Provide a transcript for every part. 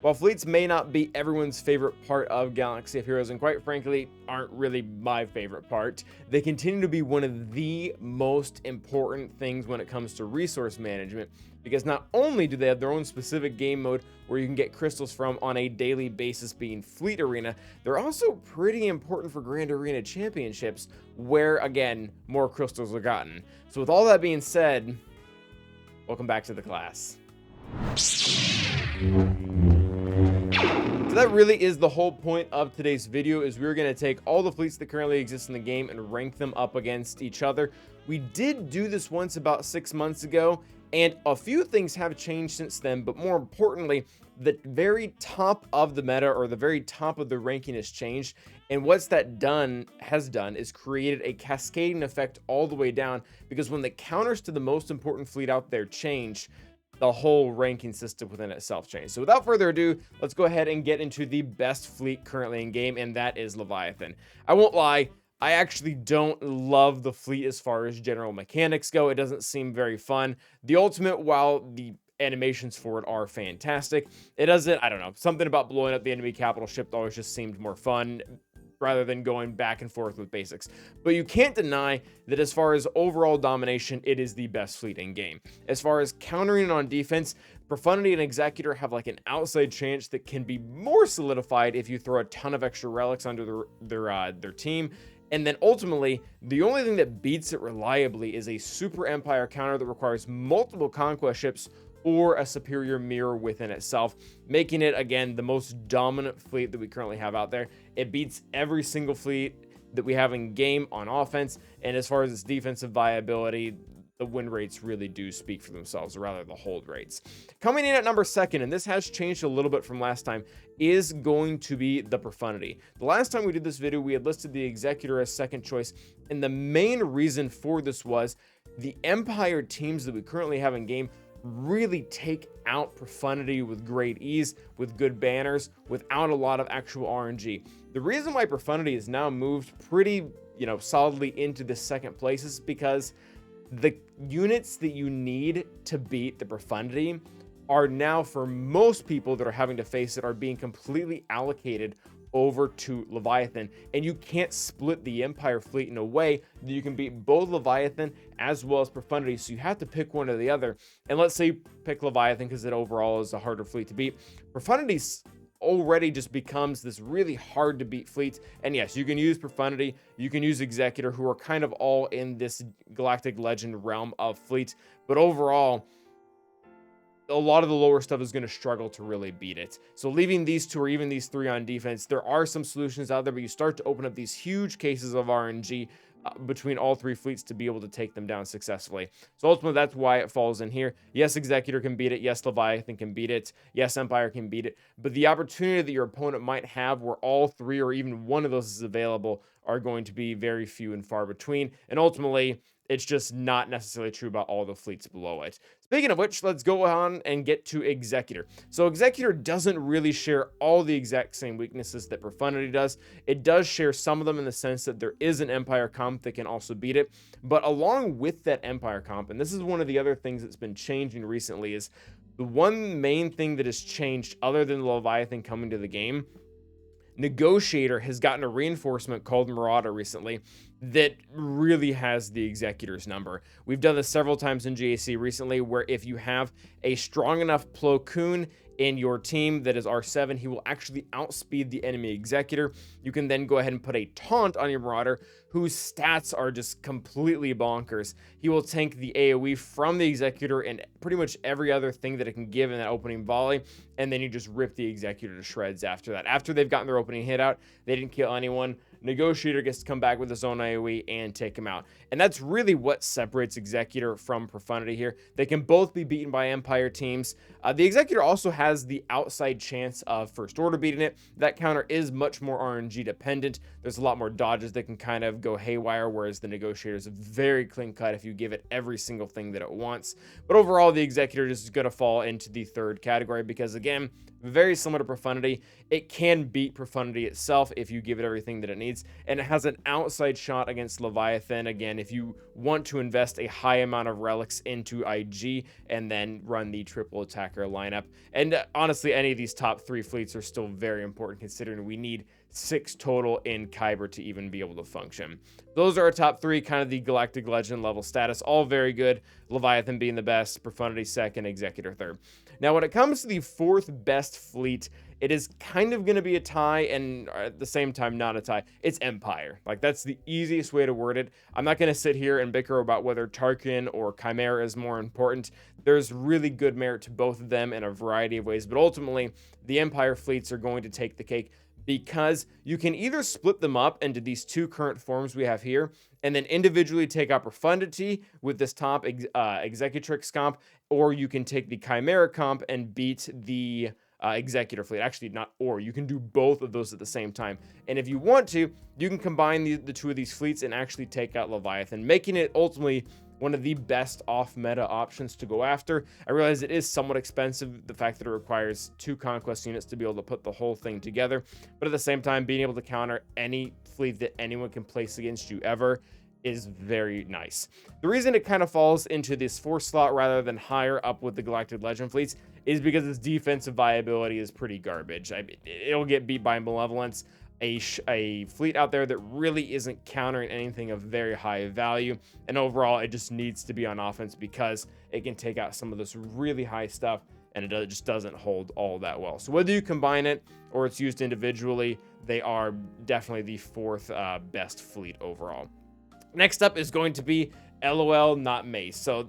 While fleets may not be everyone's favorite part of Galaxy of Heroes, and quite frankly aren't really my favorite part, they continue to be one of the most important things when it comes to resource management, because not only do they have their own specific game mode where you can get crystals from on a daily basis being Fleet Arena, they're also pretty important for Grand Arena Championships, where again, more crystals are gotten. So with all that being said, welcome back to the class. So that really is the whole point of today's video, is we're going to take all the fleets that currently exist in the game and rank them up against each other. We did do this once about 6 months ago, and a few things have changed since then, but more importantly, the very top of the meta, or the very top of the ranking, has changed. And what's that has done is created a cascading effect all the way down, because when the counters to the most important fleet out there change, the whole ranking system within itself changed. So without further ado, let's go ahead and get into the best fleet currently in game, and that is Leviathan. I won't lie, I actually don't love the fleet as far as general mechanics go. It doesn't seem very fun. The ultimate, while the animations for it are fantastic, it doesn't, I don't know, something about blowing up the enemy capital ship always just seemed more fun, rather than going back and forth with basics. But you can't deny that as far as overall domination, it is the best fleet in game. As far as countering on defense, Profundity and Executor have like an outside chance that can be more solidified if you throw a ton of extra relics under their team. And then ultimately, the only thing that beats it reliably is a Super Empire counter that requires multiple conquest ships or a superior mirror within itself, making it, again, the most dominant fleet that we currently have out there. It beats every single fleet that we have in game on offense, and as far as its defensive viability, the win rates really do speak for themselves, or rather the hold rates. Coming in at number 2, and this has changed a little bit from last time, is going to be the Profundity. The last time we did this video, we had listed the Executor as second choice, and the main reason for this was the Empire teams that we currently have in game really take out Profundity with great ease, with good banners, without a lot of actual RNG. The reason why Profundity is now moved pretty, solidly into the second place is because the units that you need to beat the Profundity are now, for most people that are having to face it, are being completely allocated over to Leviathan, and you can't split the Empire fleet in a way that you can beat both Leviathan as well as Profundity, so you have to pick one or the other. And let's say you pick Leviathan because it overall is a harder fleet to beat. Profundity already just becomes this really hard to beat fleet, and yes, you can use Profundity, you can use Executor, who are kind of all in this Galactic Legend realm of fleet, but overall, a lot of the lower stuff is going to struggle to really beat it. So leaving these 2 or even these 3 on defense, there are some solutions out there, but you start to open up these huge cases of RNG between all 3 fleets to be able to take them down successfully. So ultimately, that's why it falls in here. Yes, Executor can beat it. Yes, Leviathan can beat it. Yes, Empire can beat it. But the opportunity that your opponent might have where all 3 or even one of those is available are going to be very few and far between. And ultimately, it's just not necessarily true about all the fleets below it. Speaking of which, let's go on and get to Executor. So Executor doesn't really share all the exact same weaknesses that Profundity does. It does share some of them in the sense that there is an Empire comp that can also beat it. But along with that Empire comp, and this is one of the other things that's been changing recently, is the one main thing that has changed other than Leviathan coming to the game. Negotiator has gotten a reinforcement called Marauder recently that really has the Executor's number. We've done this several times in GAC recently, where if you have a strong enough Plo Koon in your team that is R7, he will actually outspeed the enemy Executor. You can then go ahead and put a taunt on your Marauder, whose stats are just completely bonkers. He will tank the AoE from the Executor and pretty much every other thing that it can give in that opening volley, and then you just rip the Executor to shreds after that. After they've gotten their opening hit out, they didn't kill anyone, Negotiator gets to come back with his own AoE and take him out. And that's really what separates Executor from Profundity here. They can both be beaten by Empire teams. The Executor also has the outside chance of First Order beating it. That counter is much more RNG dependent. There's a lot more dodges that can kind of go haywire, whereas the Negotiator is very clean cut if you give it every single thing that it wants. But overall, the Executor is going to fall into the third category because, again, very similar to Profundity, it can beat Profundity itself if you give it everything that it needs. needs, and it has an outside shot against Leviathan. Again, if you want to invest a high amount of relics into IG and then run the triple attacker lineup. And honestly, any of these top 3 fleets are still very important, considering we need 6 total in Acbar to even be able to function. Those are our top 3, kind of the Galactic Legend level status, all very good. Leviathan being the best, Profundity second, Executor third. Now, when it comes to the 4th best fleet, it is kind of going to be a tie, and at the same time not a tie. It's Empire. Like, that's the easiest way to word it. I'm not going to sit here and bicker about whether Tarkin or Chimera is more important. There's really good merit to both of them in a variety of ways, but ultimately, the Empire fleets are going to take the cake, because you can either split them up into these 2 current forms we have here, and then individually take out Profundity with this top Executrix comp, or you can take the Chimera comp and beat the Executor fleet. Actually, not or. You can do both of those at the same time. And if you want to, you can combine the 2 of these fleets and actually take out Leviathan, making it ultimately one of the best off-meta options to go after. I realize it is somewhat expensive, the fact that it requires 2 conquest units to be able to put the whole thing together, but at the same time, being able to counter any fleet that anyone can place against you ever is very nice. The reason it kind of falls into this 4th slot rather than higher up with the Galactic Legend fleets is because its defensive viability is pretty garbage. I mean, it'll get beat by Malevolence, a fleet out there that really isn't countering anything of very high value, and overall it just needs to be on offense because it can take out some of this really high stuff, and it just doesn't hold all that well. So whether you combine it or it's used individually, they are definitely the 4th best fleet overall. Next up is going to be LOL, not Mace. So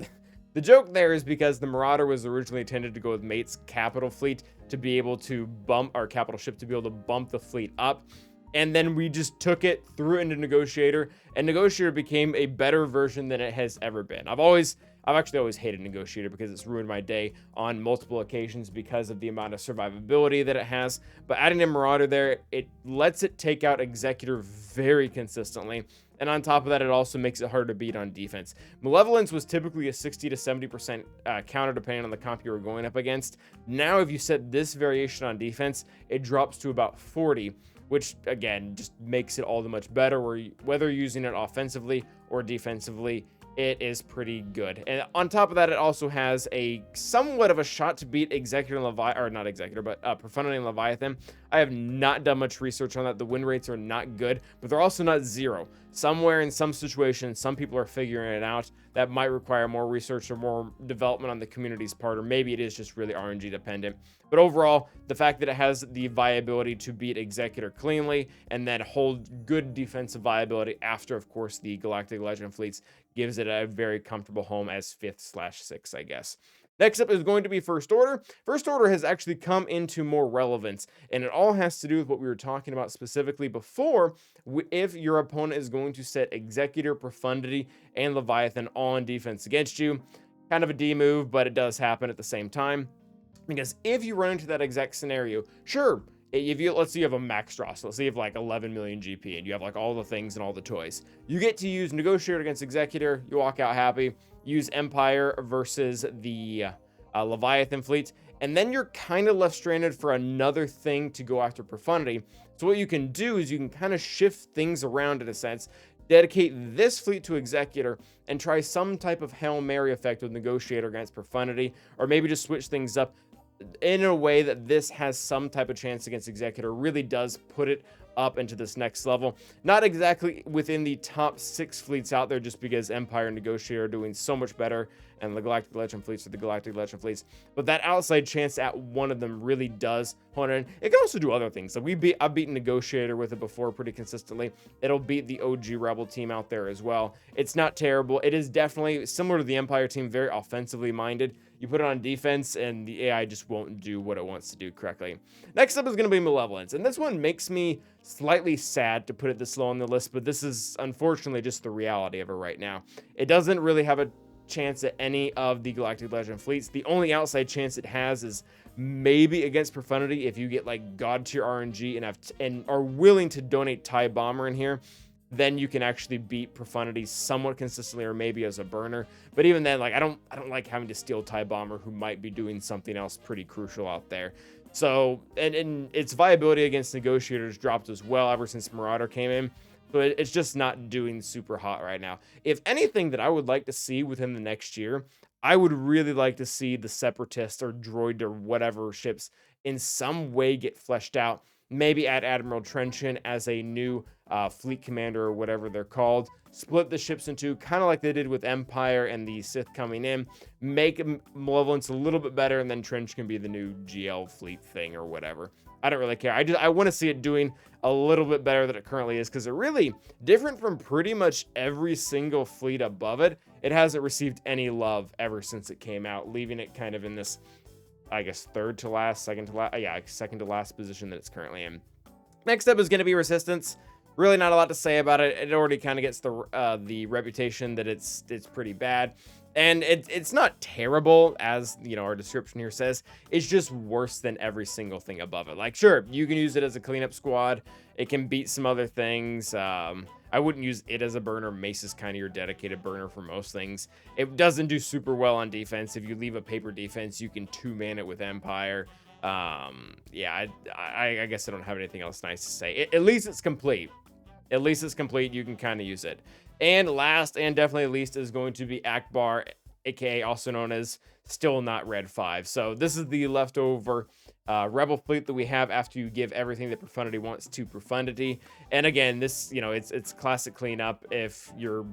the joke there is because the Marauder was originally intended to go with Mate's capital fleet to be able to bump our capital ship, to be able to bump the fleet up. And then we just took it, threw it into Negotiator, and Negotiator became a better version than it has ever been. I've actually always hated Negotiator because it's ruined my day on multiple occasions because of the amount of survivability that it has. But adding in Marauder there, it lets it take out Executor very consistently. And on top of that, it also makes it hard to beat on defense. Malevolence was typically a 60 to 70% counter depending on the comp you were going up against. Now, if you set this variation on defense, it drops to about 40, which again, just makes it all the much better, whether you're using it offensively or defensively, it is pretty good. And on top of that, it also has a somewhat of a shot to beat Executor and Leviathan, or not Executor, but Profundity and Leviathan. I have not done much research on that. The win rates are not good, but they're also not 0. Somewhere in some situation, some people are figuring it out. That might require more research or more development on the community's part, or maybe it is just really RNG dependent. But overall, the fact that it has the viability to beat Executor cleanly and then hold good defensive viability after, of course, the Galactic Legend fleets gives it a very comfortable home as 5th/6th, I guess. Next up is going to be First Order. First Order has actually come into more relevance, and it all has to do with what we were talking about specifically before. If your opponent is going to set Executor, Profundity, and Leviathan on defense against you, kind of a D move, but it does happen at the same time. Because if you run into that exact scenario, sure, let's say you have a max draw, so let's say you have like 11 million GP and you have like all the things and all the toys. You get to use Negotiator against Executor, you walk out happy, use Empire versus the Leviathan fleet, and then you're kind of left stranded for another thing to go after Profundity. So what you can do is you can kind of shift things around in a sense, dedicate this fleet to Executor, and try some type of Hail Mary effect with Negotiator against Profundity, or maybe just switch things up in a way that this has some type of chance against Executor, really does put it up into this next level. Not exactly within the top 6 fleets out there, just because Empire and Negotiator are doing so much better, and the Galactic Legend fleets are the Galactic Legend fleets. But that outside chance at one of them really does hone in. It can also do other things. So I've beaten Negotiator with it before pretty consistently. It'll beat the OG Rebel team out there as well. It's not terrible. It is definitely similar to the Empire team, very offensively minded. You put it on defense, and the AI just won't do what it wants to do correctly. Next up is going to be Malevolence, and this one makes me slightly sad to put it this low on the list, but this is unfortunately just the reality of it right now. It doesn't really have a chance at any of the Galactic Legend fleets. The only outside chance it has is maybe against Profundity if you get like God tier RNG and are willing to donate TIE Bomber in here. Then you can actually beat Profundity somewhat consistently, or maybe as a burner. But even then, like I don't like having to steal TIE Bomber, who might be doing something else pretty crucial out there. So, and its viability against negotiators dropped as well ever since Marauder came in. So it's just not doing super hot right now. If anything that I would like to see within the next year, I would really like to see the Separatist or Droid or whatever ships in some way get fleshed out. Maybe add Admiral Trenchant as a new fleet commander or whatever they're called. Split the ships into kind of like they did with Empire and the Sith coming in. Make Malevolence a little bit better, and then Trench can be the new GL fleet thing or whatever. I don't really care. I want to see it doing a little bit better than it currently is, because it really different from pretty much every single fleet above it. It hasn't received any love ever since it came out, leaving it kind of in this, I guess, second to last position that it's currently in. Next up is going to be Resistance. Really not a lot to say about it. It already kind of gets the reputation that it's pretty bad. And it's not terrible, as you know our description here says. It's just worse than every single thing above it. Like, sure, you can use it as a cleanup squad. It can beat some other things. I wouldn't use it as a burner. Mace is kind of your dedicated burner for most things. It doesn't do super well on defense. If you leave a paper defense, you can 2-man it with Empire. Yeah, I guess I don't have anything else nice to say. At least it's complete. At least it's complete. You can kind of use it. And last and definitely least is going to be Acbar, aka also known as Still Not Red 5. So this is the leftover rebel fleet that we have after you give everything that Profundity wants to Profundity. And again, this, you know, it's classic cleanup. If your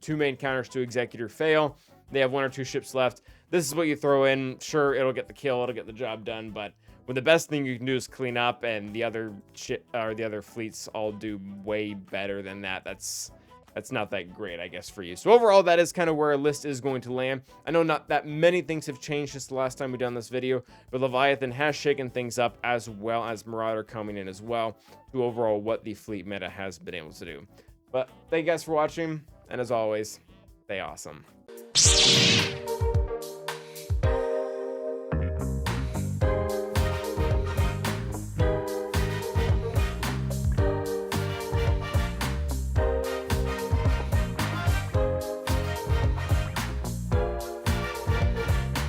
2 main counters to Executor fail, they have 1 or 2 ships left. This is what you throw in. Sure, it'll get the kill, it'll get the job done, but when the best thing you can do is clean up, and the other the other fleets all do way better than that, that's not that great, I guess, for you. So overall, that is kind of where our list is going to land. I know not that many things have changed since the last time we've done this video, but Leviathan has shaken things up, as well as Marauder coming in as well, to overall what the fleet meta has been able to do. But thank you guys for watching, and as always, stay awesome.